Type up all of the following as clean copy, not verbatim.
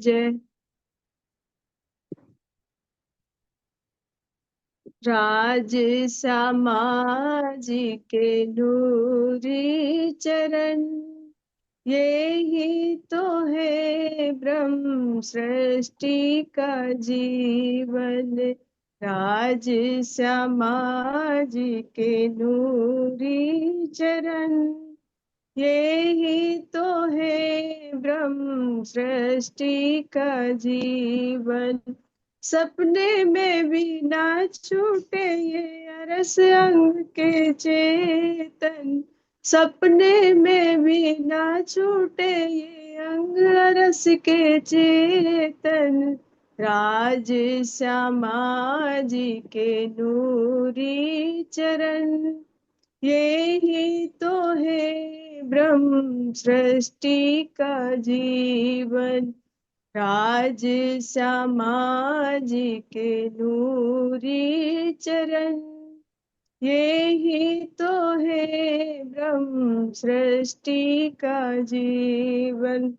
जय। राज समाज के नूरी चरण, ये ही तो है ब्रह्म सृष्टि का जीवन। राज समाज के नूरी चरण, ये ही तो है ब्रह्म सृष्टि का जीवन। सपने में भी ना छूटे ये अरस अंग के चेतन, सपने में भी ना छूटे ये अंग अरस के चेतन। राज श्यामा जी के नूरी चरण, ये ही तो है ब्रह्म सृष्टि का जीवन। राज श्यामा जी के नूरी चरण, ये ही तो है ब्रह्म सृष्टि का जीवन।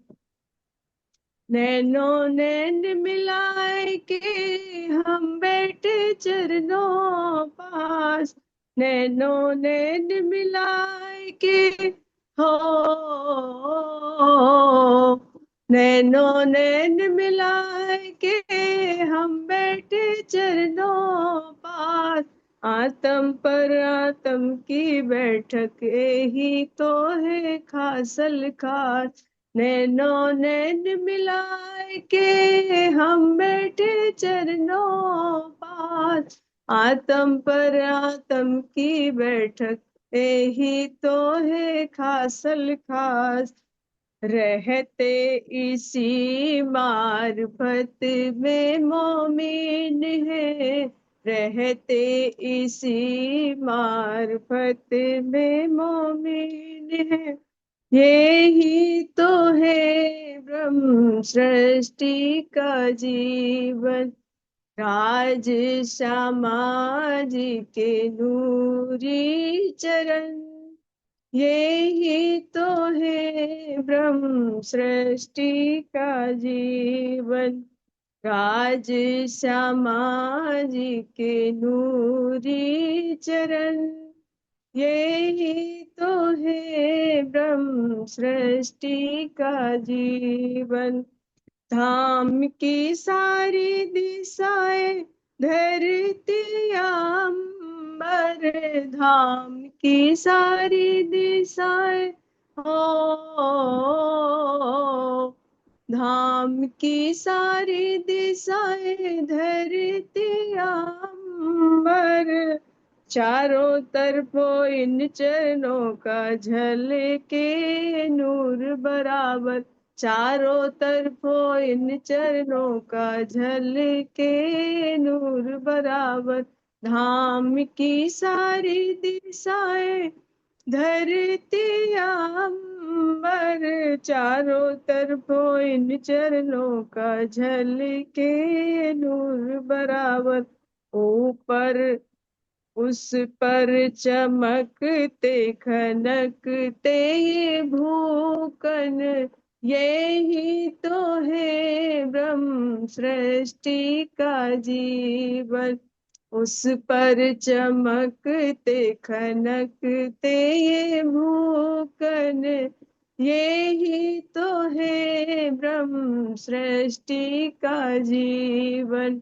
नैनो नैन मिलाए के हम बैठे चरणों पास, नैनो नैन मिलाए के हो, नैनो नैन मिलाए के हम बैठे चरणों पास। आत्म पर आत्म की बैठक यही तो है खासल खास। नैनो नैन मिलाए के हम बैठे चरणों पास। आत्म पर आत्म की बैठक यही तो है खासल खास। रहते इसी मार्फत में मोमिन है, रहते इसी मार्फत में मोमिन है। ये ही तो है ब्रह्म सृष्टि का जीवन। राज श्यामा जी के नूरी चरण, ये ही तो है ब्रह्म सृष्टि का जीवन। राज श्यामा जी के नूरी चरण, ये ही तो है ब्रह्म सृष्टि का जीवन। धाम की सारी दिशाएं धरती अंबर, धाम की सारी दिशाएं हो, धाम की सारी दिशाएं धरती अंबर। चारों तरफों इन चरणों का झलके नूर बराबर, चारों तरफों इन चरणों का झलके नूर बराबर। धाम की सारी दिशाएं धरती अंबर, चारों तरफों इन चरणों का झलके नूर बराबर। ऊपर उस पर चमकते खनकते ये भूकन, ये ही तो है ब्रह्म सृष्टि का जीवन। उस पर चमकते खनकते ये भूकन, ये ही तो है ब्रह्म सृष्टि का जीवन।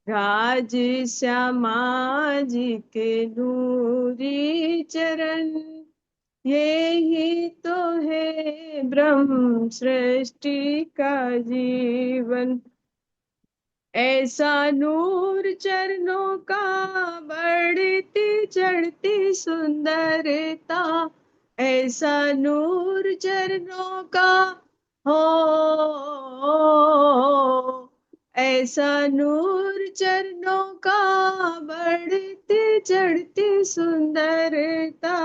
राज श्यामा जी के नूरी चरण, ये ही तो है ब्रह्म सृष्टि का जीवन। ऐसा नूर चरणों का बढ़ती चढ़ती सुंदरता, ऐसा नूर चरणों का हो, ऐसा नूर चरणों का बढ़ती चढ़ती सुंदरता।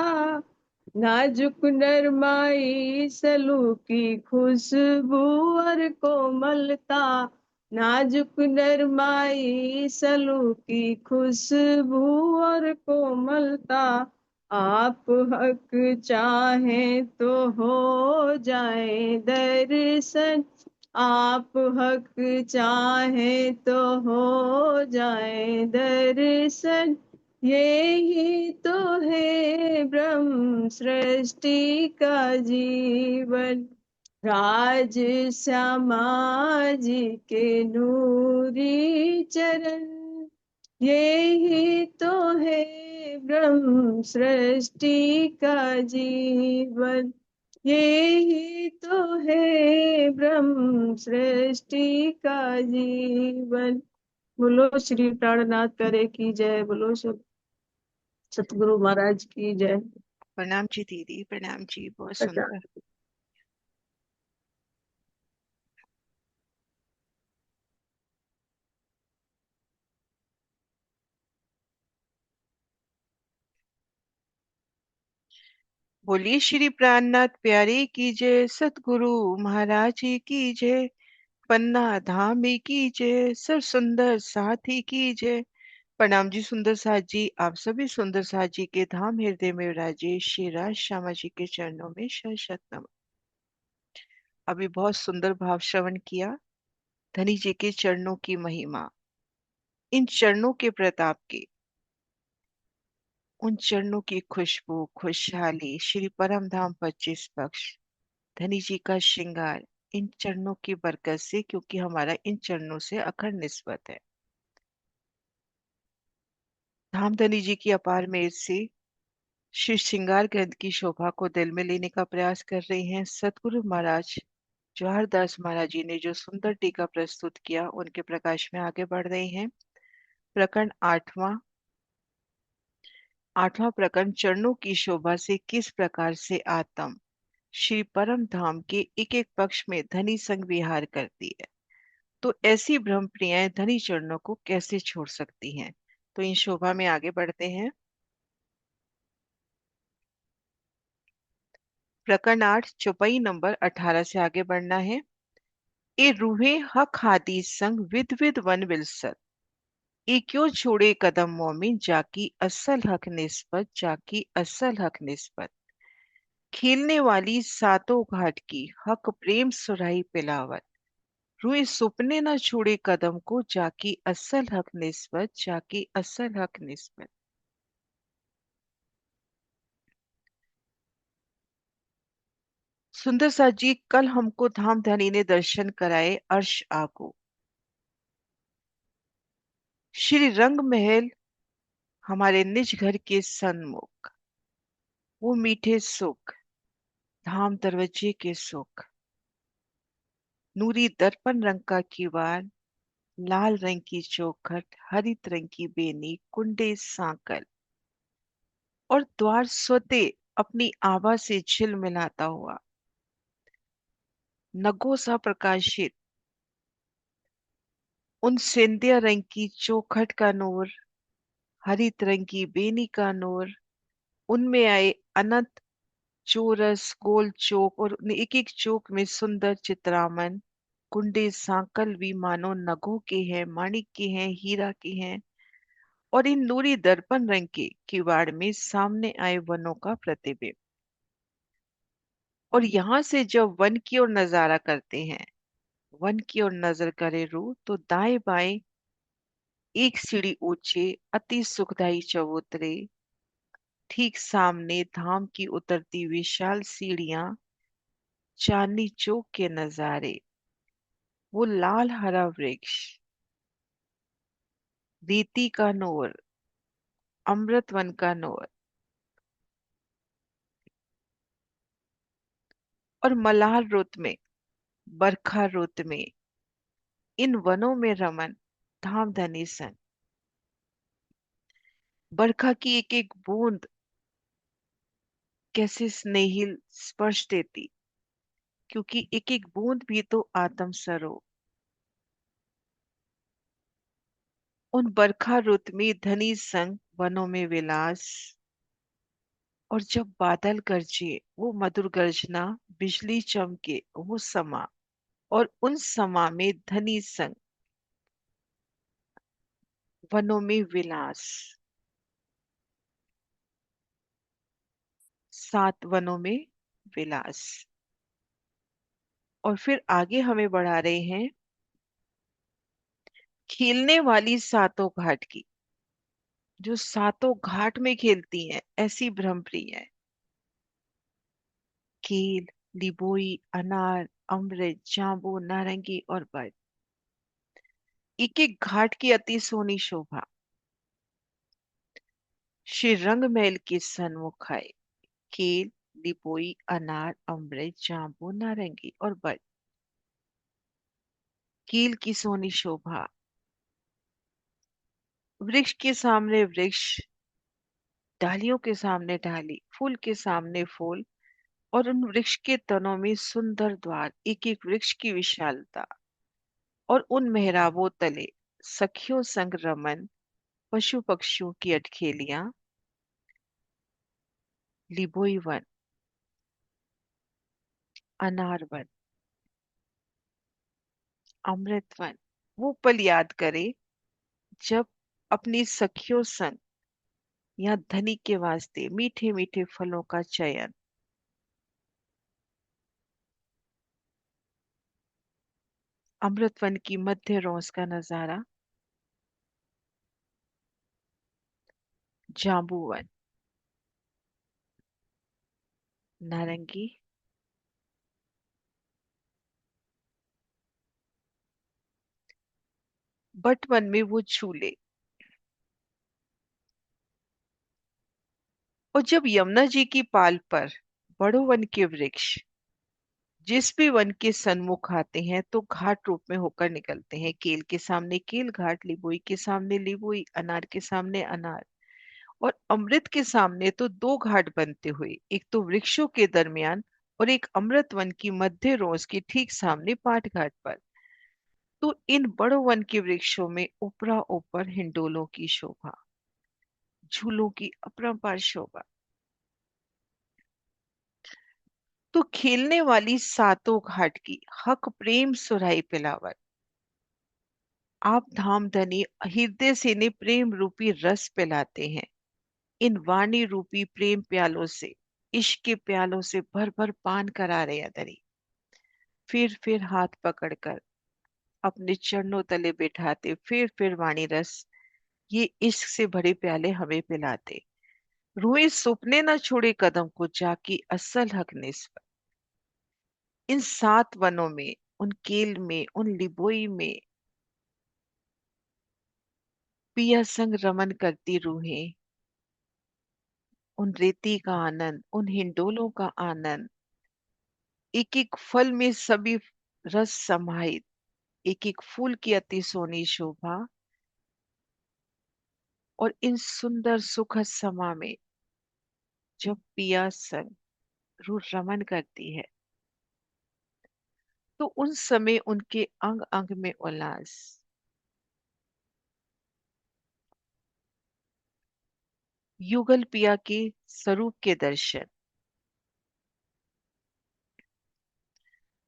नाजुक नरमाई सलूकी खुशबू और कोमलता, नाजुक नरमाई सलूकी खुशबू और कोमलता। आप हक चाहें तो हो जाए दर्शन, आप हक चाहे तो हो जाए दर्शन, यही तो है ब्रह्म सृष्टि का जीवन। राज श्यामा जी के नूरी चरण, यही तो है ब्रह्म सृष्टि का जीवन, यही तो है ब्रह्म सृष्टि का जीवन। बोलो श्री प्राणनाथ करे की जय, बोलो सब सतगुरु महाराज की जय। प्रणाम जी दीदी, प्रणाम जी, बहुत अच्छा, सुंदर। बोलिए श्री प्राणनाथ प्यारे की जय, सतगुरु महाराज जी की जय, पन्ना धामी की जय, सर सुंदर साथी की जय। प्रणाम जी सुंदर साथ जी, आप सभी सुंदर साथ जी के धाम हृदय में विराजे श्री राज श्यामा जी के चरणों में शत शत नमन। अभी बहुत सुंदर भाव श्रवण किया, धनी जी के चरणों की महिमा, इन चरणों के प्रताप की, उन चरणों की खुशबू खुशहाली, श्री परम धाम 25 पक्ष, धनी जी का श्रृंगार, इन चरणों की बरकत से, क्योंकि हमारा इन चरणों से अखंड निस्बत है। धाम धनी जी की अपार मेहर से श्री श्रृंगार ग्रंथ की शोभा को दिल में लेने का प्रयास कर रहे हैं सतगुरु महाराज जवाहरदास महाराज जी ने जो सुंदर टीका प्रस्तुत किया, उनके प्रकाश में आगे बढ़ रहे हैं। प्रकरण आठवां प्रकरण, चरणों की शोभा से किस प्रकार से आत्म श्री परम धाम के एक एक पक्ष में धनी संग विहार करती है, तो ऐसी ब्रह्म प्रियाएं धनी चरणों को कैसे छोड़ सकती हैं। तो इन शोभा में आगे बढ़ते हैं। प्रकरण 8, चौपाई नंबर 18 से आगे बढ़ना है। ए रूहे हक हादी संग विद विद वन विलसत, ए क्यों छोड़े कदम मोमिन जाकी असल हक निस्बत, जाकी असल हक निस्बत। खेलने वाली सातों घाट की हक प्रेम सुराही पिलावत, रूए सुपने न छोड़े कदम को जाकी असल हक निस्बत, जाकी असल हक निस्बत। सुंदर सा जी, कल हमको धाम धनी ने दर्शन कराए अर्श आगो, श्री रंग महल हमारे निज घर के सन्मुख, वो मीठे सुख धाम दरवाजे के सुख, नूरी दर्पण रंग का किवाड़, लाल रंग की चौखट, हरित रंग की बेनी, कुंडे सांकल, और द्वार स्वते अपनी आभा से झिलमिलाता हुआ, नगों सा प्रकाशित उन सिंधिया रंग की चौखट का नूर, हरित रंग की बेनी का नूर, उनमें आए अनंत चौरस गोल चौक, और एक एक चौक में सुंदर चित्रामन कुंडे सांकल भी मानो नगों के हैं, माणिक के हैं, हीरा के हैं। और इन नूरी दर्पण रंग के किवाड़ में सामने आए वनों का प्रतिबिंब। और यहां से जब वन की ओर नजारा करते हैं, वन की ओर नजर करे रू, तो दाएं बाएं एक सीढ़ी ऊंचे अति सुखदाई चबूतरे, ठीक सामने धाम की उतरती विशाल सीढ़ियां, चांदनी चौक के नजारे, वो लाल हरा वृक्ष, रीति का नूर, अमृत वन का नूर, और मलार रुत में, बरखा रुत में, इन वनों में रमन धाम धनी सन। बरखा की एक एक बूंद कैसे स्नेहिल स्पर्श देती, क्योंकि एक एक बूंद भी तो आत्म सरो। उन बरखा रुत में धनी संग वनों में विलास, और जब बादल गरजे वो मधुर गर्जना, बिजली चमके वो समा, और उन समा में धनी संग वनों में विलास, 7 वनों में विलास। और फिर आगे हमें बढ़ा रहे हैं खेलने वाली सातों घाट की, जो सातों घाट में खेलती हैं ऐसी ब्रह्मप्रिय है। केल, लिबोई, अनार, अमृत, जांबू, नारंगी और बद, एक एक घाट की अति सोनी शोभा श्री रंगमहल के सन्मुख आए। केल, लिपोई, अनार, अमृत, जांबू, नारंगी और बद, कील की सोनी शोभा, वृक्ष के सामने वृक्ष, डालियों के सामने डाली, फूल के सामने फूल, और उन वृक्ष के तनों में सुंदर द्वार, एक एक वृक्ष की विशालता, और उन मेहराबों तले सखियों संग रमन, पशु पक्षियों की अटखेलियां, लिबोई वन, अनार वन, अमृत वन। वो पल याद करे जब अपनी सखियों संग या धनी के वास्ते मीठे मीठे फलों का चयन, अमृत वन की मध्य रोज का नजारा, जांबू वन, नारंगी, बट वन में वो झूले। और जब यमुना जी की पाल पर बड़ो वन के वृक्ष जिस भी वन के सन्मुख आते हैं तो घाट रूप में होकर निकलते हैं। केल के सामने केल घाट, लिबोई के सामने लिबोई, अनार के सामने अनार, और अमृत के सामने तो दो घाट बनते हुए, एक तो वृक्षों के दरमियान और एक अमृत वन की मध्य रोज के ठीक सामने पाट घाट पर। तो इन बड़ो वन के वृक्षों में ऊपरा ऊपर हिंडोलों की शोभा, झूलों की अपरंपार शोभा। तो खेलने वाली सातों घाट की हक प्रेम सुराई पिलावर, आप धाम धनी हृदय से ने प्रेम रूपी रस पिलाते हैं। इन वाणी रूपी प्रेम प्यालों से, इश्क के प्यालों से भर भर पान करा रहे हैं दरी। फिर हाथ पकड़कर अपने चरणों तले बैठाते, फिर वाणी रस, ये इश्क से भरे प्याले हमें पिलाते। रोए सुपने न छोड़े कदम को जाकी असल हक निस्बत। इन सात वनों में, उन केल में, उन लिबोई में पिया संग रमन करती रूहें, उन रेती का आनंद, उन हिंडोलों का आनंद, एक एक फल में सभी रस समाहित, एक एक फूल की अति सोनी शोभा, और इन सुंदर सुखद समा में जब पिया संग रूह रमन करती है तो उन समय उनके अंग अंग में उल्लास, युगल पिया के स्वरूप के दर्शन,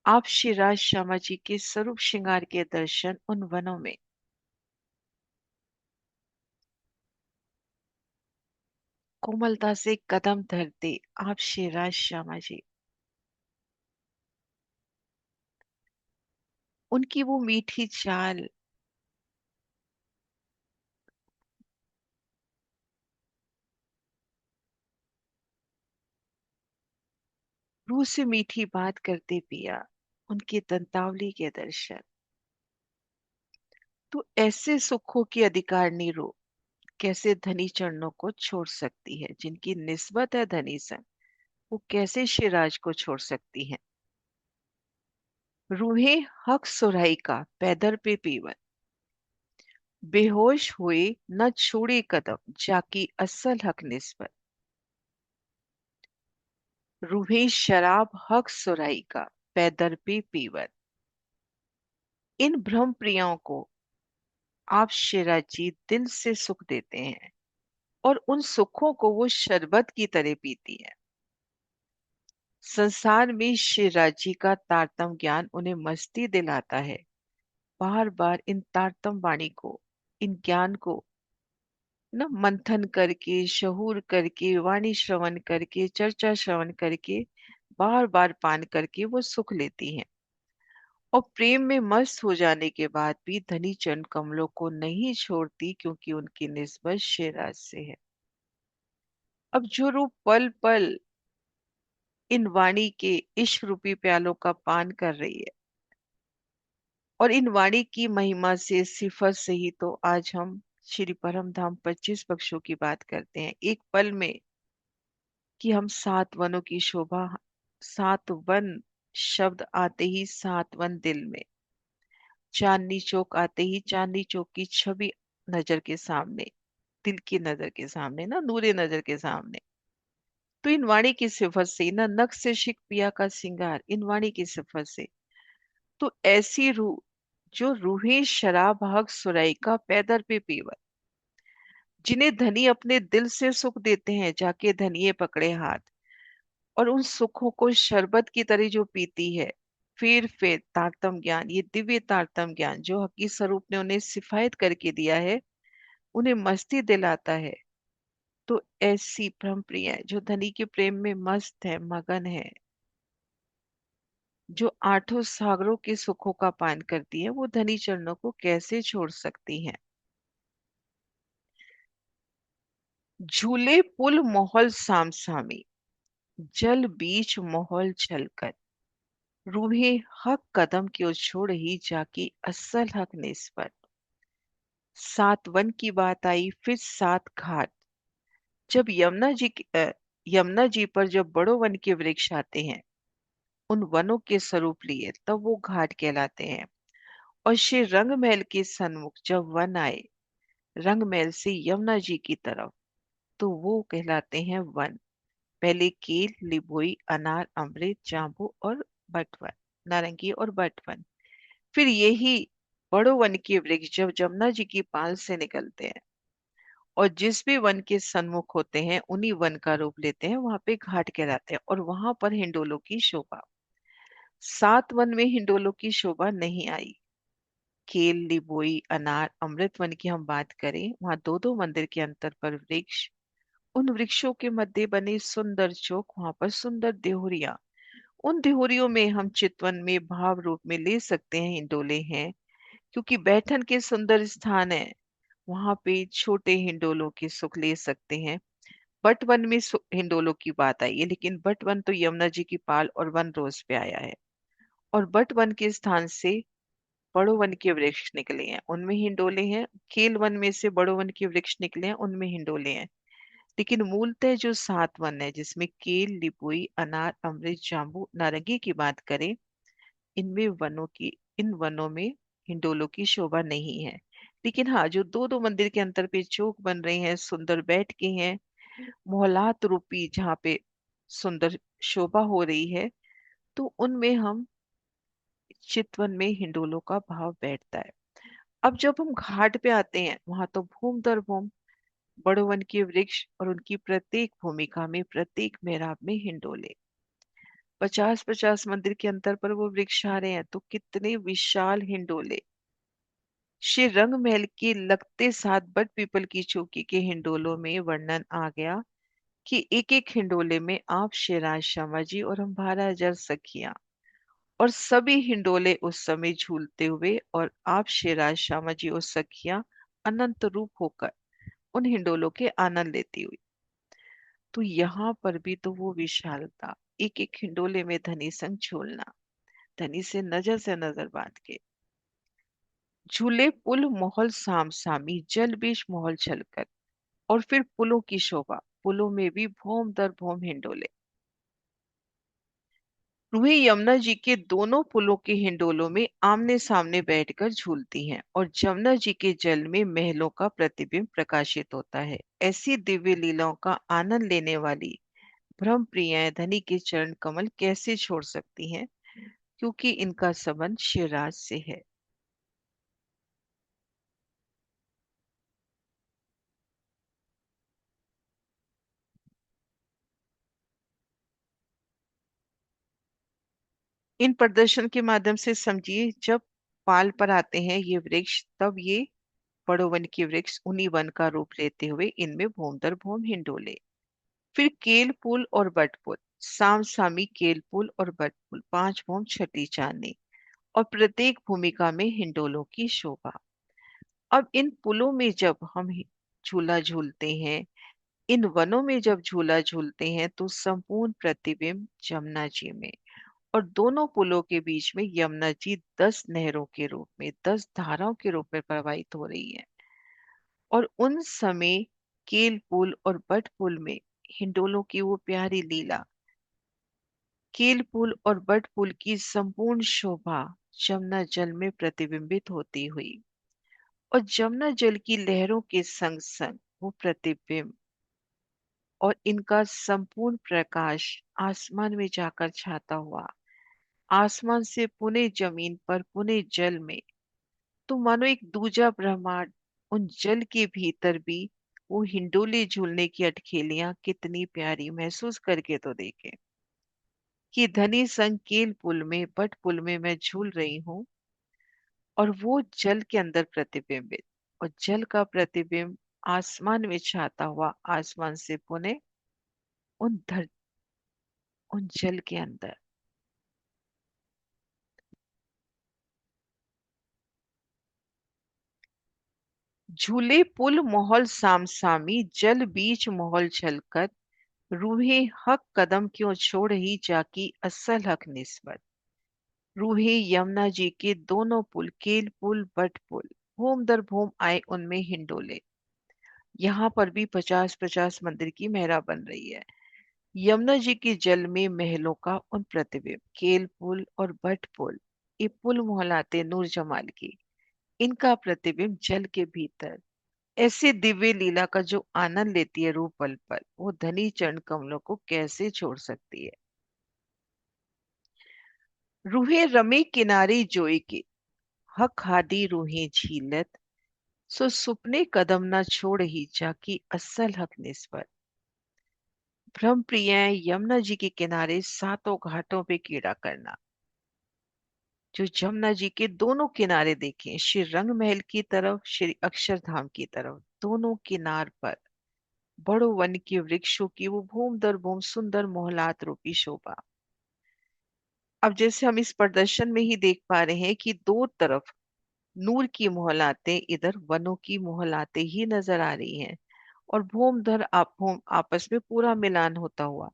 आप श्री राज श्यामा जी के स्वरूप श्रृंगार के दर्शन उन वनों में, कोमलता से कदम धरते आप श्री राज श्यामा जी, उनकी वो मीठी चाल, रूह से मीठी बात करते पिया, उनके दंतावली के दर्शन। तो ऐसे सुखों की अधिकारिणी रो कैसे धनी चरणों को छोड़ सकती है, जिनकी निस्बत है धनी संग, वो कैसे शिराज को छोड़ सकती हैं। रूहे हक सुराई का पैदर पे पीवन, बेहोश हुए न छोड़े कदम जाकी असल हक निस्बत। रूहे शराब हक सुराई का पैदर पे पीवन, इन भ्रम प्रियों को आप शिरा जी दिल से सुख देते हैं, और उन सुखों को वो शरबत की तरह पीती है। संसार में शिरा जी का तारतम ज्ञान उन्हें मस्ती दिलाता है। बार बार इन तारतम वाणी को, इन ज्ञान को न मंथन करके, शहूर करके, वाणी श्रवण करके, चर्चा श्रवण करके, बार बार पान करके वो सुख लेती हैं। और प्रेम में मस्त हो जाने के बाद भी धनी चरण कमलों को नहीं छोड़ती, क्योंकि उनकी निस्बत शेराज से है। अब जो रूप पल पल इन वाणी के इश्क रूपी प्यालों का पान कर रही है, और इन वाणी की महिमा से सिफत से ही तो आज हम श्री परम धाम 25 पक्षों की बात करते हैं। एक पल में कि हम 7 वनों की शोभा, 7 वन शब्द आते ही 7 वन दिल में, चांदनी चौक आते ही चांदनी चौक की छवि नजर के सामने, दिल की नजर के सामने, ना नूरे नजर के सामने। तो इन वाणी की सिफत से, ना नख से शिक पिया का सिंगार, इन वाणी की सिफत से तो ऐसी रूह जो रूहें शराब हक सुराई का पैदर पे पीवर, जिन्हें धनी अपने दिल से सुख देते हैं, जाके धनिये पकड़े हाथ, और उन सुखों को शरबत की तरह जो पीती है। फिर तारतम ज्ञान, ये दिव्य तारतम ज्ञान जो हकी स्वरूप ने उन्हें सिफायत करके दिया है, उन्हें मस्ती दिलाता है। तो ऐसी परम प्रिय है जो धनी के प्रेम में मस्त है, मगन है, जो आठों सागरों के सुखों का पान करती है, वो धनी चरणों को कैसे छोड़ सकती हैं। झूले पुल मोहल सामसामी, जल बीच मोहल चलकर, रूहे हक कदम क्यों छोड़ ही जाकी असल हक निस्बत। 7 वन की बात आई, फिर 7 घाट। जब यमुना जी पर जब बड़ों वन के वृक्ष आते हैं, उन वनों के स्वरूप लिए, तब वो घाट कहलाते हैं। और श्री रंगमहल के सन्मुख जब वन आए, रंगमहल से यमुना जी की तरफ, तो वो कहलाते हैं वन। पहले केल, लिबोई, अनार, अमृत, जांबू और बटवन, नारंगी और बटवन। फिर यही बड़ो वन के वृक्ष जब जमुना जी की पाल से निकलते हैं और जिस भी वन के सन्मुख होते हैं, उन्हीं वन का रूप लेते हैं, वहां पे घाट कहलाते हैं, और वहां पर हिंडोलों की शोभा। 7 वन में हिंडोलों की शोभा नहीं आई। केल, लिबोई, अनार, अमृत वन की हम बात करें, वहां दो दो मंदिर के अंतर पर वृक्ष, उन वृक्षों के मध्य बने सुंदर चौक, वहां पर सुंदर देहुरिया, उन देहुरियों में हम चितवन में भाव रूप में ले सकते हैं हिंडोले हैं, क्योंकि बैठन के सुंदर स्थान है, वहां पे छोटे हिंडोलों के सुख ले सकते हैं। बट वन में हिंडोलों की बात आई है, लेकिन बट वन तो यमुना जी की पाल और वन रोज पे आया है, और बट वन के स्थान से बड़ो वन के वृक्ष निकले हैं, उनमें हिंडोले हैं। केल वन में से बड़ो वन के वृक्ष निकले हैं, उनमें हिंडोले हैं। लेकिन मूलतः जो 7 वन है, जिसमें केल, लिपुई, अनार, अमृत, जाम्बू, नारंगी की बात करें, इनमें इन वनों में हिंडोलों की शोभा नहीं है। लेकिन हाँ, जो दो दो मंदिर के अंतर पे चौक बन रहे हैं, सुंदर बैठ के हैं, मोहलात रूपी जहाँ पे सुंदर शोभा हो रही है, तो उनमें हम चितवन में हिंडोलों का भाव बैठता है। अब जब हम घाट पे आते हैं, वहां तो भूम दर भूम बड़ो वन के वृक्ष, और उनकी प्रत्येक भूमिका में, प्रत्येक मेहराब में हिंडोले। 50-50 मंदिर के अंतर पर वो वृक्ष आ रहे हैं, तो कितने विशाल हिंडोले। श्री रंग महल के लगते साथ बट पीपल की चौकी के हिंडोलों में वर्णन आ गया कि एक एक हिंडोले में आप शेराज शर्मा जी और अम्बारा जर सखियां, और सभी हिंडोले उस समय झूलते हुए, और आप शेराज शर्मा जी और सखियां अनंत रूप होकर उन हिंडोलों के आनंद लेती हुई। तो यहाँ पर भी तो वो विशालता, एक एक हिंडोले में धनी संग झूलना, धनी से नजर बांध के, झूले पुल मोहल साम सामी, जल बीच मोहल छलकर, और फिर पुलों की शोभा, पुलों में भी भौम दर भौम हिंडोले। रूही यमुना जी के दोनों पुलों के हिंडोलों में आमने सामने बैठकर झूलती हैं, और जमुना जी के जल में महलों का प्रतिबिंब प्रकाशित होता है। ऐसी दिव्य लीलाओं का आनंद लेने वाली ब्रह्म प्रियाएं धनी के चरण कमल कैसे छोड़ सकती हैं, क्योंकि इनका संबंध शिवराज से है। इन प्रदर्शन के माध्यम से समझिए, जब पाल पर आते हैं ये वृक्ष, तब ये बड़ो वन के वृक्ष उन्हीं वन का रूप लेते हुए इनमें भूम दर भूम हिंडोले। फिर केल पुल और बट पुल, साम सामी केल पुल और बट पुल, 5 भूम छठी चांदनी, और प्रत्येक भूमिका में हिंडोलों की शोभा। अब इन पुलों में जब हम झूला झूलते हैं, इन वनों में जब झूला झूलते हैं, तो संपूर्ण प्रतिबिंब जमुना जी में, और दोनों पुलों के बीच में यमुना जी 10 नहरों के रूप में, 10 धाराओं के रूप में प्रवाहित हो रही है। और उन समय केल पुल और बट पुल में हिंडोलों की वो प्यारी लीला, केल पुल और बट पुल की संपूर्ण शोभा जमुना जल में प्रतिबिंबित होती हुई, और जमुना जल की लहरों के संग संग वो प्रतिबिंब और इनका संपूर्ण प्रकाश आसमान में जाकर छाता हुआ, आसमान से पुणे जमीन पर, पुणे जल में, तो मानो एक दूजा ब्रह्मांड। उन जल के भीतर भी वो हिंडोले झूलने की अटखेलियां कितनी प्यारी, महसूस करके तो देखें कि धनी संग केल पुल में, बट पुल में मैं झूल रही हूँ, और वो जल के अंदर प्रतिबिंबित, और जल का प्रतिबिंब आसमान में छाता हुआ, आसमान से पुणे उन धर उन जल के अंदर। झूले पुल मोहल साम सामी, जल बीच मोहल छलकत, रूहे हक कदम क्यों छोड़ ही जाकी असल हक निस्बत। रूहे यमुना जी के दोनों पुल, केल पुल, बट पुल, भूम दर भूम आए उनमें हिंडोले। यहाँ पर भी 50-50 मंदिर की मेहरा बन रही है। यमुना जी के जल में महलों का उन प्रतिबिंब, केल पुल और बट पुल, ये पुल मोहलाते नूर जमाल की, इनका प्रतिबिंब जल के भीतर। ऐसे दिव्य लीला का जो आनंद लेती है रूह पल पल, वो धनी चरण कमलों को कैसे छोड़ सकती है। रूहे रमे किनारे जोई के, हक हादी रूहे झीलत, सो सुपने कदम न छोड़ ही जाकी असल हक निस्बत। भ्रम प्रिय यमुना जी के किनारे सातों घाटों पे कीड़ा करना, जो जमुना जी के दोनों किनारे देखें, श्री रंग महल की तरफ, श्री अक्षरधाम की तरफ, दोनों किनार पर बड़ो वन के वृक्षों की वो भूम दर भूम सुंदर मोहलात रूपी शोभा। अब जैसे हम इस प्रदर्शन में ही देख पा रहे हैं कि दो तरफ नूर की मोहलातें, इधर वनों की मोहलातें ही नजर आ रही हैं, और भूम धर आप भूम आपस में पूरा मिलान होता हुआ।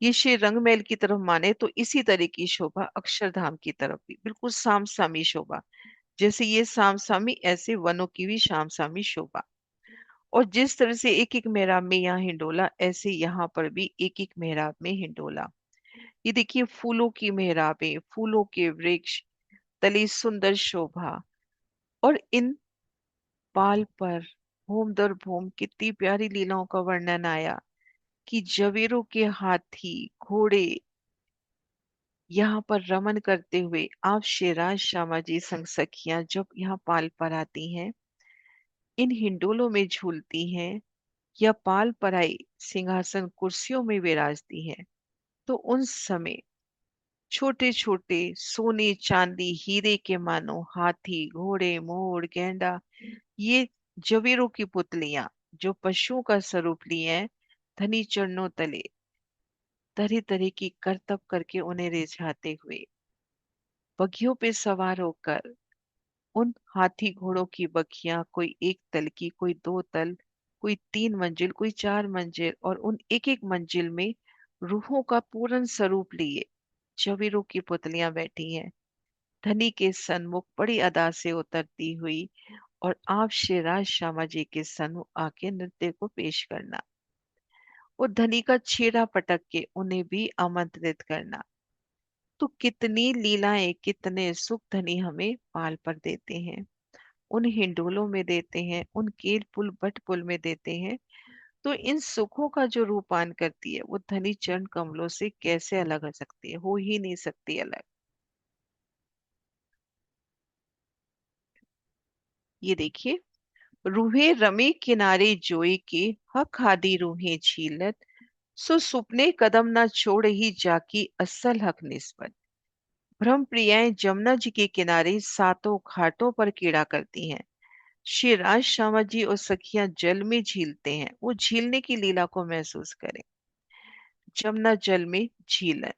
ये श्री रंगमहल की तरफ माने तो इसी तरह की शोभा अक्षरधाम की तरफ भी बिल्कुल साम सामी शोभा। जैसे ये साम सामी, ऐसे वनों की भी शाम सामी शोभा। और जिस तरह से एक एक मेहराब में यहाँ हिंडोला, ऐसे यहाँ पर भी एक एक मेहराब में हिंडोला। ये देखिए फूलों की मेहराबें, फूलों के वृक्ष तले सुंदर शोभा, और इन पाल पर भूम दर भूम कितनी प्यारी लीलाओं का वर्णन आया कि जवेरों के हाथी घोड़े यहाँ पर रमन करते हुए, आप शेराज श्यामा जी संग सखियां जब यहाँ पाल पर आती हैं, इन हिंडोलों में झूलती हैं, या पाल पर आई सिंहासन कुर्सियों में विराजती हैं, तो उन समय छोटे छोटे सोने चांदी हीरे के मानो हाथी घोड़े मोर गैंडा, ये जवेरों की पुतलियां जो पशुओं का स्वरूप लिए हैं, धनी चरणों तले तरह तरह की करतब करके उन्हें रिझाते हुए, बघियों पे सवार होकर, उन हाथी घोड़ों की बखियां कोई एक तल की, कोई दो तल, कोई 3 मंजिल, कोई 4 मंजिल, और उन एक एक मंजिल में रूहों का पूर्ण स्वरूप लिए जवीरों की पुतलियां बैठी हैं, धनी के सन्मुख बड़ी अदा से उतरती हुई, और आप श्रीराज श्यामा जी के सन्मुख आके नृत्य को पेश करना, वो धनी का छेड़ा पटक के उन्हें भी आमंत्रित करना। तो कितनी लीलाएं, कितने सुख धनी हमें पाल पर देते हैं, उन हिंडोलों में देते हैं, उन केल पुल बट पुल में देते हैं। तो इन सुखों का जो रूपान करती है, वो धनी चरण कमलों से कैसे अलग हो सकती है, हो ही नहीं सकती अलग। ये देखिए, रूहे रमे किनारे जोई के, हक हादी रूहे झीलत, सो सुपने कदम ना छोड़ ही जाकी असल हक निस्बत। भ्रम प्रियाएं जमुना जी के किनारे सातों घाटों पर कीड़ा करती हैं, श्री राज श्यामा जी और सखियां जल में झीलते हैं, वो झीलने की लीला को महसूस करें। जमुना जल में झीलन।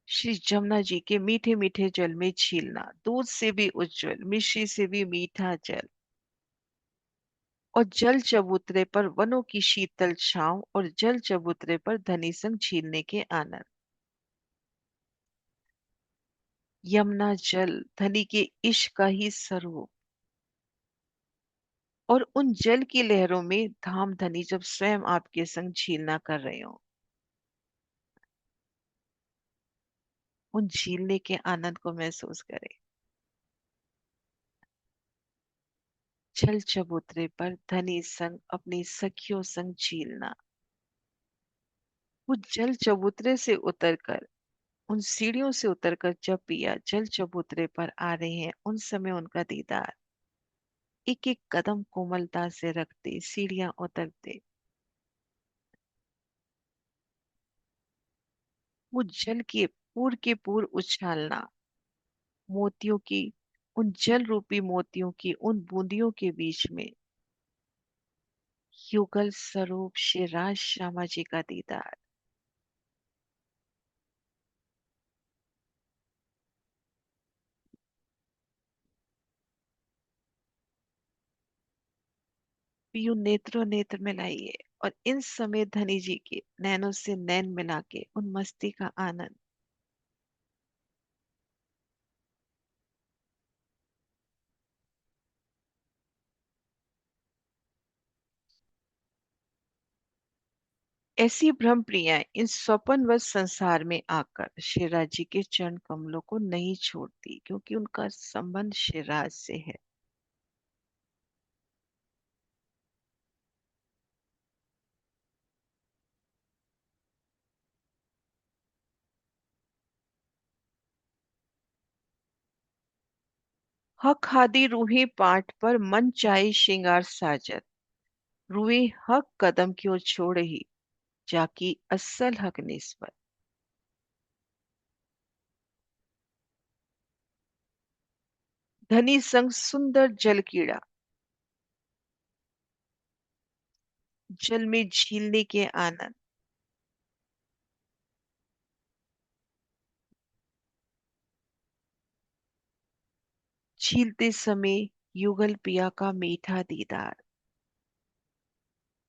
श्री जमुना जी के मीठे मीठे जल में झीलना, दूध से भी उज्जवल, मिश्री से भी मीठा जल, और जल चबूतरे पर वनों की शीतल छांव, और जल चबूतरे पर धनी संग झीलने के आनंद। यमुना जल धनी के इश्क का ही स्वरूप, और उन जल की लहरों में धाम धनी जब स्वयं आपके संग झीलना कर रहे हो, उन झीलने के आनंद को महसूस करें। जल चबूतरे पर धनी संग अपनी सखियों संग झीलना। वो जल चबूतरे से उतरकर, उन सीढ़ियों से उतरकर जब पिया जल चबूतरे पर आ रहे हैं, उन समय उनका दीदार। एक एक कदम कोमलता से रखते, सीढ़ियां उतरते, वो जल के पूर उछालना, मोतियों की, उन जल रूपी मोतियों की उन बूंदियों के बीच में युगल स्वरूप श्री राज श्यामा जी का दीदार। पियू नेत्रों नेत्र मिलाइए, और इन समय धनी जी के नैनों से नैन मिला के उन मस्ती का आनंद। ऐसी भ्रम प्रिया इन स्वप्नवश संसार में आकर शिवराज जी के चरण कमलों को नहीं छोड़ती, क्योंकि उनका संबंध शिवराज से है। हक हादी रूहे पाठ पर मन चाहे श्रृंगार साजत, रूए हक कदम क्यों छोड़ ही जाकी असल हक निस्बत। धनी संग सुंदर जल कीड़ा, जल में झीलने के आनंद। झीलते समय युगल पिया का मीठा दीदार,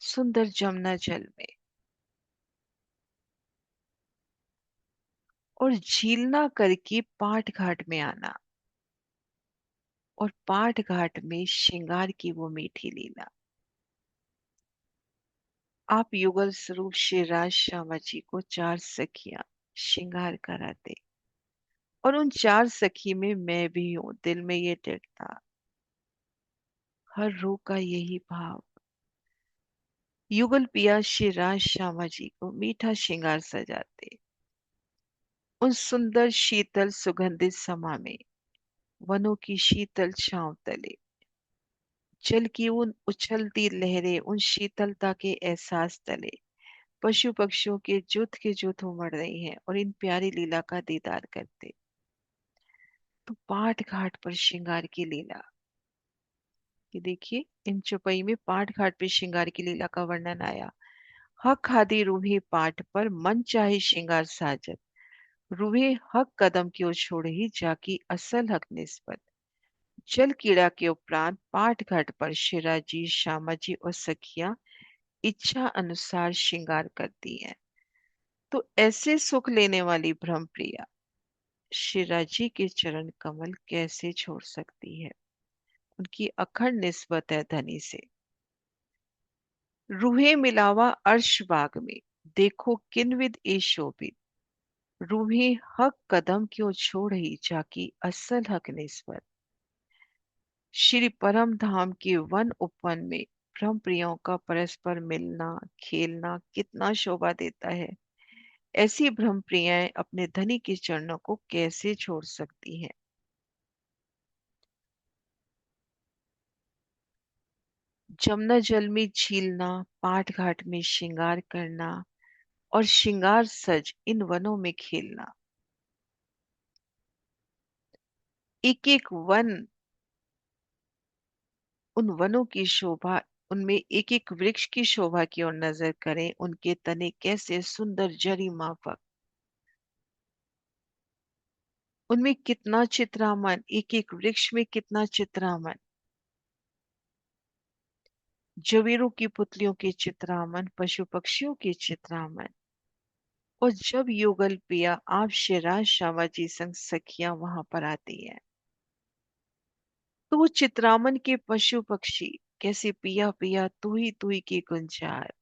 सुंदर जमुना जल में, और झीलना करके पाट घाट में आना, और पाट घाट में श्रृंगार की वो मीठी लीला। आप युगल स्वरूप श्री राज श्यामा जी को चार सखियां श्रृंगार कराते, और उन चार सखी में मैं भी हूं, दिल में ये डरता, हर रूह का यही भाव। युगल पिया श्री राज श्यामा जी को मीठा श्रृंगार सजाते, उन सुंदर शीतल सुगंधित समा में, वनों की शीतल छांव तले, जल की उन उछलती लहरें उन शीतलता के एहसास तले, पशु पक्षियों के जुत उमड़ रही हैं और इन प्यारी लीला का दीदार करते। तो पाठ घाट पर श्रृंगार की लीला, ये देखिए इन चौपाई में पाठ घाट पर श्रृंगार की लीला का वर्णन आया। हक खादी रूहे पाठ पर मन चाहे श्रृंगार साजत, रूहे हक कदम क्यों छोड़ही जाकी असल हक निस्बत। जल कीड़ा के उपरांत पाठ घाट पर शिराजी श्यामाजी और सखियां इच्छा अनुसार श्रृंगार करती हैं। तो ऐसे सुख लेने वाली ब्रह्म प्रिया शिराजी के चरण कमल कैसे छोड़ सकती है। उनकी अखंड निस्बत है धनी से। रूहे मिलावा अर्श बाग में, देखो किनविद ए शोभित, रूहे हक कदम क्यों छोड़ ही जाकी असल हक निस्बत। श्री परम धाम के वन उपवन में ब्रह्म प्रियों का परस्पर मिलना खेलना कितना शोभा देता है। ऐसी ब्रह्म प्रियाएं अपने धनी के चरणों को कैसे छोड़ सकती हैं। जमुना जल में झीलना, पाट घाट में श्रृंगार करना, और श्रृंगार सज इन वनों में खेलना। एक एक वन, उन वनों की शोभा, उनमें एक एक वृक्ष की शोभा की ओर नजर करें, उनके तने कैसे सुंदर जरी माफक, उनमें कितना चित्रामन, एक एक वृक्ष में कितना चित्रामन, जवेरों की पुतलियों के चित्रामन, पशु पक्षियों के चित्रामन। और जब युगल पिया आप शिराज श्यामा जी संग सखियां वहां पर आती है, तो वो चित्रामन के पशु पक्षी कैसे पिया पिया तू ही की गुंजार,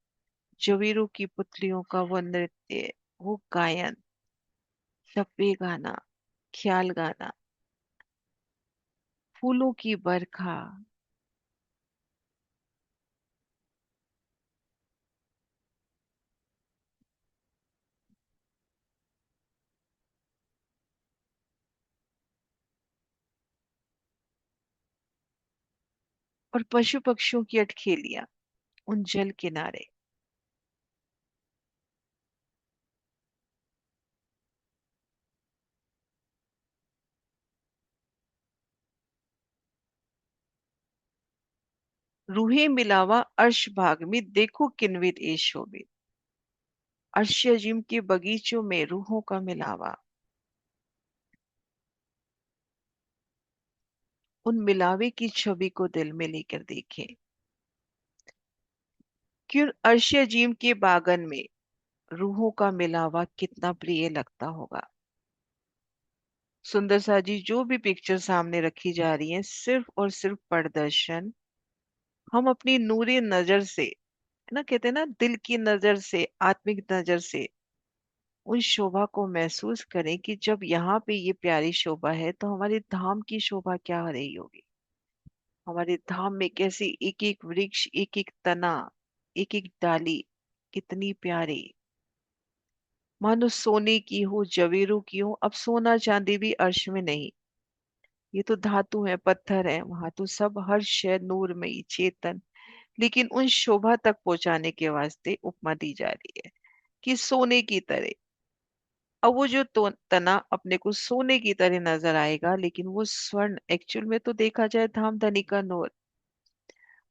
जवेरों की पुतलियों का वो नृत्य, वो गायन, टप्पे गाना, ख्याल गाना, फूलों की बरखा। और पशु पक्षियों की अटखेलियां उन जल किनारे। रूहे मिलावा अर्श भाग में देखो किन्वित ए शोभित, अर्श अजीम के बगीचों में रूहों का मिलावा। उन मिलावे की छवि को दिल में लेकर देखें कि उन अर्श अजीम के बागन में रूहों का मिलावा कितना प्रिय लगता होगा। सुंदर सा जी, जो भी पिक्चर सामने रखी जा रही है सिर्फ और सिर्फ प्रदर्शन, हम अपनी नूरी नजर से, है ना, कहते हैं ना, दिल की नजर से, आत्मिक नजर से उन शोभा को महसूस करें कि जब यहाँ पे ये प्यारी शोभा है तो हमारे धाम की शोभा क्या हो रही होगी। हमारे धाम में कैसे एक एक वृक्ष, एक एक तना, एक एक डाली कितनी प्यारी, मानो सोने की हो, जवेरों की हो। अब सोना चांदी भी अर्श में नहीं, ये तो धातु है, पत्थर है, वहां तो सब हर शय नूरमयी चेतन। लेकिन उन शोभा तक पहुंचाने के वास्ते उपमा दी जा रही है कि सोने की तरह। अब वो जो तना अपने को सोने की तरह नजर आएगा, लेकिन वो स्वर्ण एक्चुअल में तो देखा जाए धाम धनी का नूर,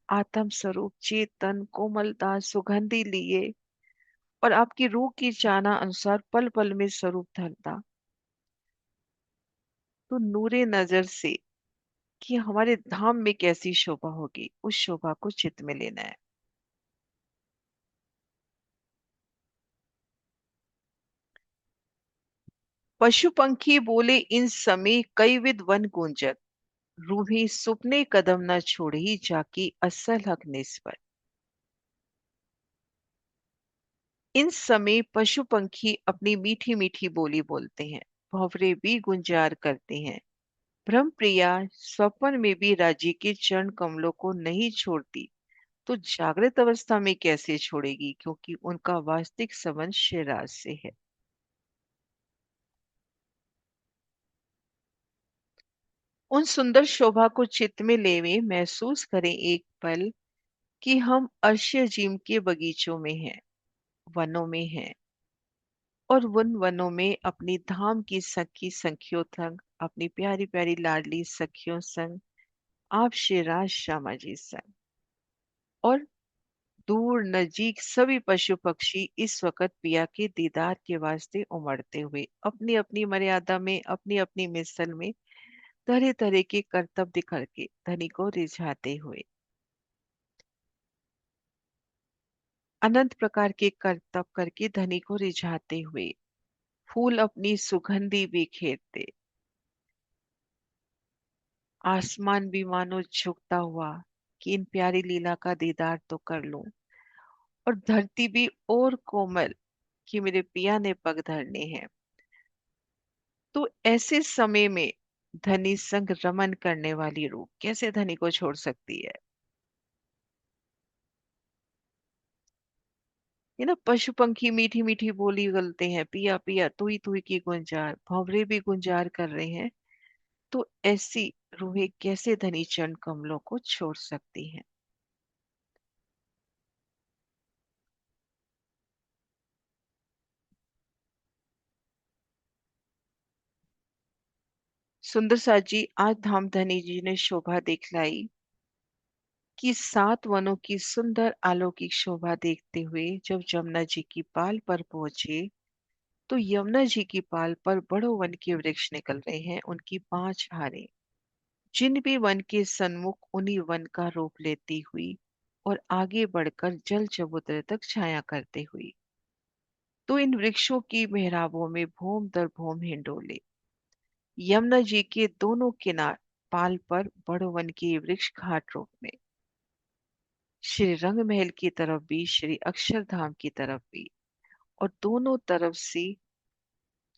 आत्म स्वरूप चेतन कोमलता सुगंधि लिए और आपकी रूह की चाहना अनुसार पल पल में स्वरूप धरता। तो नूरे नजर से कि हमारे धाम में कैसी शोभा होगी, उस शोभा को चित्त में लेना है। पशु पंखी बोले इन समय कई विध वन गूंजत, रूही सुपने कदम न छोड़ी जाकी असल हक निस्बत। इन समय पशु पंखी अपनी मीठी मीठी बोली बोलते हैं, भंवरे भी गुंजार करते हैं। ब्रह्म प्रिया स्वप्न में भी राजी के चरण कमलों को नहीं छोड़ती, तो जागृत अवस्था में कैसे छोड़ेगी, क्योंकि उनका वास्तविक संबंध शिवराज से है। उन सुंदर शोभा को चित्त में लेवे महसूस करें एक पल कि हम अर्श्य जीम के बगीचों में हैं, वनों में हैं, और उन वनों में अपनी धाम की सखी सखियों संग, अपनी प्यारी प्यारी लाडली सखियों संग, आप शिवराज श्यामा जी संग, और दूर नजीक सभी पशु पक्षी इस वक्त पिया के दीदार के वास्ते उमड़ते हुए अपनी अपनी मर्यादा में, अपनी अपनी मिसल में तरह तरह के करतब दिखा के धनी को रिझाते हुए, अनंत प्रकार के करतब करके धनी को रिझाते हुए, फूल अपनी सुगंधि बिखेरते, आसमान भी मानो झुकता हुआ कि इन प्यारी लीला का दीदार तो कर लूं, और धरती भी और कोमल कि मेरे पिया ने पग धरने हैं। तो ऐसे समय में धनी संग रमन करने वाली रूह कैसे धनी को छोड़ सकती है। ये ना, पशु पंखी मीठी मीठी बोली गलते हैं, पिया पिया तू ही की गुंजार, भंवरे भी गुंजार कर रहे हैं। तो ऐसी रूहें कैसे धनी चरण कमलों को छोड़ सकती हैं। सुंदर सा जी, आज धाम धनी जी ने शोभा दिखलाई कि 7 वनों की सुंदर अलौकिक शोभा देखते हुए जब जमुना जी की पाल पर पहुंचे, तो यमुना जी की पाल पर बड़ो वन के वृक्ष निकल रहे हैं, उनकी 5 हारें, जिन भी वन के सन्मुख उन्हीं वन का रूप लेती हुई और आगे बढ़कर जल चबूतरे तक छाया करते हुई। तो इन वृक्षों की मेहराबों में भौम दर भौम हिंडोले, यमुना जी के दोनों किनार पाल पर बड़ो वन के वृक्ष घाट रूप में, श्री रंग महल की तरफ भी, श्री अक्षरधाम की तरफ भी, और दोनों तरफ से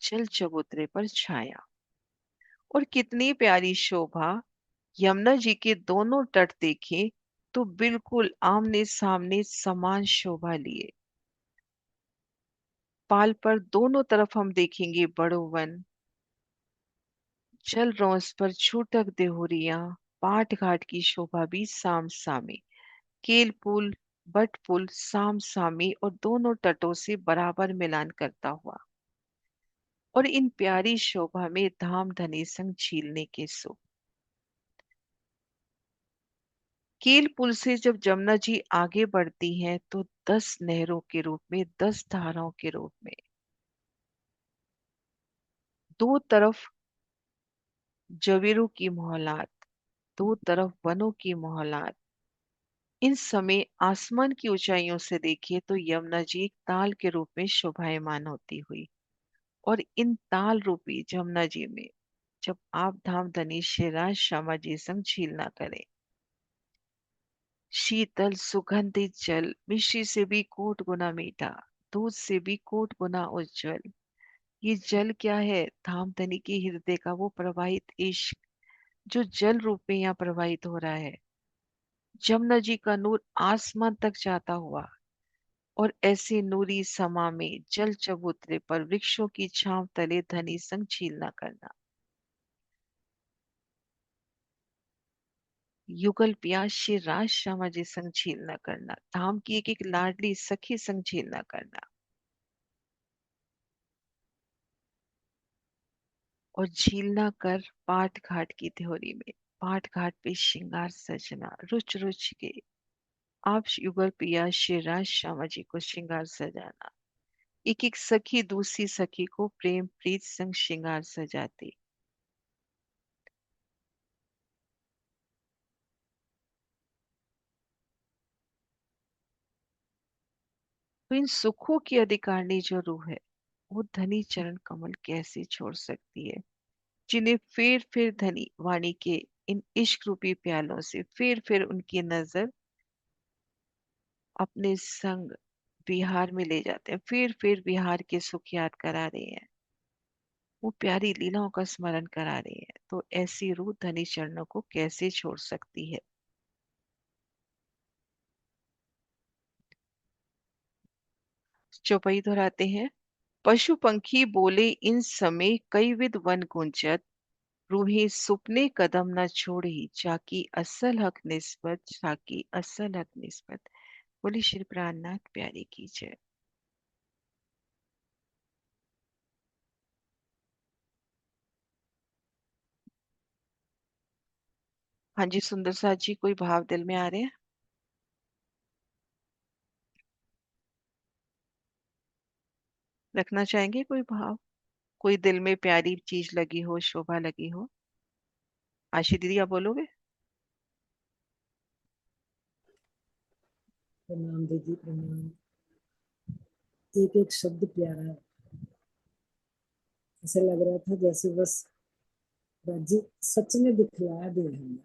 जल चबूतरे पर छाया। और कितनी प्यारी शोभा! यमुना जी के दोनों तट देखें तो बिल्कुल आमने सामने समान शोभा लिए। पाल पर दोनों तरफ हम देखेंगे बड़ो वन, जल रोंस पर छूटक देहुरियां, पाट घाट की शोभा भी साम सामे, केल पुल, बट पुल साम सामे और दोनों तटों से बराबर मिलान करता हुआ, और इन प्यारी शोभा में धाम धनी संग झीलने के सुख। केल पुल से जब जमुना जी आगे बढ़ती हैं तो 10 नहरों के रूप में, 10 धाराओं के रूप में, दो तरफ जवीरों की मोहलात, दो तरफ वनों की मोहलात। इन समय आसमान की ऊंचाइयों से देखिए तो यमुना जी एक ताल के रूप में शोभायमान होती हुई, और इन ताल रूपी जमुना जी में जब आप धाम धनी श्री राज श्यामा जी संग झील ना करें, शीतल सुगंधित जल मिश्री से भी कोट गुना मीठा, दूध से भी कोट गुना उज्जवल, ये जल क्या है? धाम धनी के हृदय का वो प्रवाहित इश्क जो जल रूप में यहाँ प्रवाहित हो रहा है। जमुना जी का नूर आसमान तक जाता हुआ, और ऐसे नूरी समा में जल चबूतरे पर वृक्षों की छांव तले धनी संग झील न करना। युगल प्यास श्री राज श्यामा जी संग झील न करना, धाम की एक एक लाडली सखी संग झील न करना, और झीलना कर पाट घाट की त्योरी में, पाट घाट पे श्रृंगार सजना रुच रुच के। आप युगल प्रिया श्री राज श्यामा जी को श्रृंगार सजाना, एक एक सखी दूसरी सखी को प्रेम प्रीत संग श्रृंगार सजाती। तो इन सुखों की अधिकारिणी जो रूह है, वो धनी चरण कमल कैसे छोड़ सकती है, जिन्हें फिर धनी वाणी के इन इश्क रूपी प्यालों से फिर उनकी नजर अपने संग बिहार में ले जाते हैं, फिर बिहार के सुख याद करा रहे हैं, वो प्यारी लीलाओं का स्मरण करा रही है। तो ऐसी रूह धनी चरणों को कैसे छोड़ सकती है। चौपाई दोहराते हैं। पशु पंखी बोले इन समय कई विध वन गुंजत, रूही सुपने कदम न छोड़ी, जाकी असल हक निस्बत, जाकी असल हक निस्बत। बोली श्री प्राणनाथ प्यारी की जय। हाँ जी सुंदर साथ जी, कोई भाव दिल में आ रहे हैं? रखना चाहेंगे कोई भाव, कोई दिल में प्यारी चीज लगी हो, शोभा लगी हो? आशी दीदी आप बोलोगे? प्रणाम दीदी प्रणाम। एक एक शब्द प्यारा है, ऐसा लग रहा था जैसे बस जी सच में दिखला दे हमें।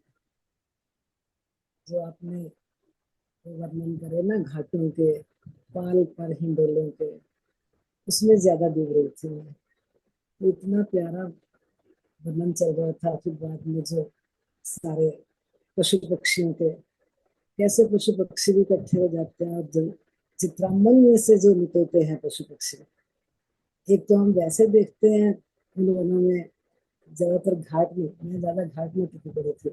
जो आपने वर्णन करे ना घाटों के, पाल पर हिंडोलों के, उसमें ज्यादा डूब रही थी मैं। तो इतना प्यारा वर्णन चल रहा था, फिर बाद में जो सारे पशु पक्षियों के, कैसे पशु पक्षी भी इकट्ठे हो जाते हैं, और जो चित्रांगन में से जो निकलते हैं पशु पक्षी, एक तो हम वैसे देखते हैं उन वनों में, ज्यादातर घाट में, मैं ज्यादा घाट में टिकी पड़ी थी,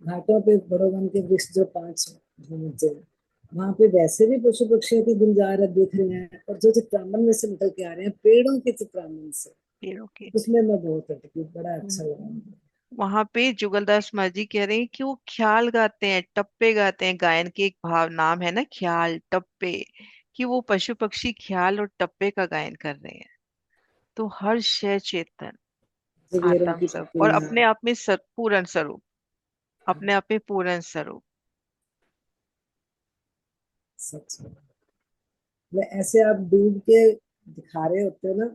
घाटों पे बड़ो वन के वृक्ष जो 5 नीचे हैं, वहां पे वैसे भी पशु पक्षियों की गुंजार दिख रही है, और जो चित्रांगन में से निकल के आ रहे हैं पेड़ों के चित्रांगन से, पेड़ों के। उसमें मैं बहुत अटकी, बड़ा अच्छा लगा। वहां पे जुगलदास माजी कह रहे हैं कि वो ख्याल गाते हैं, टप्पे गाते हैं, गायन के एक भाव नाम है ना ख्याल टप्पे, कि वो पशु पक्षी ख्याल और टप्पे का गायन कर रहे हैं। तो हर शय चेतन जगेरों आत्म की स्वरूप और पत्तियां। अपने आप में पूर्ण स्वरूप, अपने आप में पूर्ण स्वरूप। सच में, मतलब ऐसे आप डूब के दिखा रहे होते हो ना,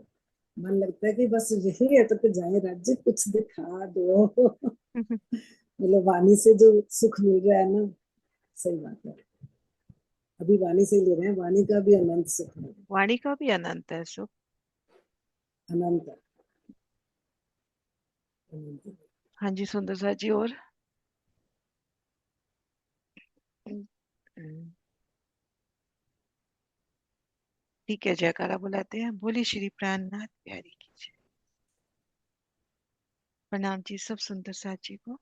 मन लगता है कि बस यही है तो जाए राज्य, कुछ दिखा दो। मतलब वाणी से जो सुख मिल रहा है ना, सही बात है। अभी वाणी से ही ले रहे हैं, वाणी का भी अनंत सुख है। वाणी का भी अनंत है सुख। अनंत है, अनंत है। हाँ जी सुंदर सा जी। और हम्म, ठीक है, जयकारा बुलाते हैं। बोली श्री प्राणनाथ प्यारी की जय। प्रणाम जी सब सुंदर साथ जी को।